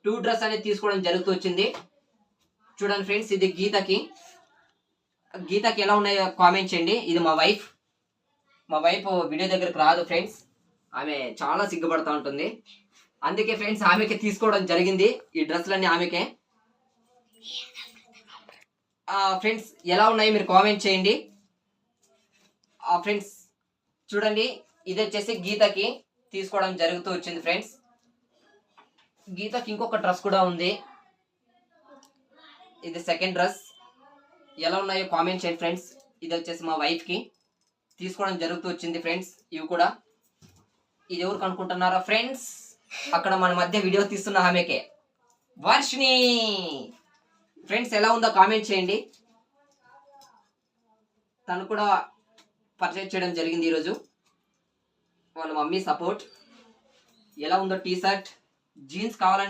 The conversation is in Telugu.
టూ డ్రెస్ అనేది తీసుకోవడం జరుగుతూ వచ్చింది. చూడండి ఫ్రెండ్స్, ఇది గీతకి ఎలా ఉన్నాయో కామెంట్ చేయండి. ఇది మా వైఫ్ వీడియో దగ్గరకు రాదు ఫ్రెండ్స్, ఆమె చాలా సిగ్గుపడుతూ ఉంటుంది. అందుకే ఫ్రెండ్స్ ఆమెకి తీసుకోవడం జరిగింది ఈ డ్రెస్సులన్నీ ఆమెకే. ఫ్రెండ్స్ ఎలా ఉన్నాయి మీరు కామెంట్ చేయండి. ఫ్రెండ్స్ చూడండి, ఇది వచ్చేసి గీతకి తీసుకోవడం జరుగుతూ వచ్చింది ఫ్రెండ్స్. గీతకి ఇంకొక డ్రెస్ కూడా ఉంది, ఇది సెకండ్ డ్రెస్. ఎలా ఉన్నాయో కామెంట్ చేయండి ఫ్రెండ్స్. ఇది వచ్చేసి మా వైఫ్కి తీసుకోవడం జరుగుతూ వచ్చింది ఫ్రెండ్స్. ఇవి కూడా ఇది ఎవరికి అనుకుంటున్నారా ఫ్రెండ్స్, అక్కడ మన మధ్య వీడియో తీస్తున్న ఆమెకే, వర్షిని. ఫ్రెండ్స్ ఎలా ఉందో కామెంట్ చేయండి. తను కూడా పర్చేజ్ చేయడం జరిగింది ఈరోజు, వాళ్ళ మమ్మీ సపోర్ట్. ఎలా ఉందో టీ షర్ట్ జీన్స్ కావాలని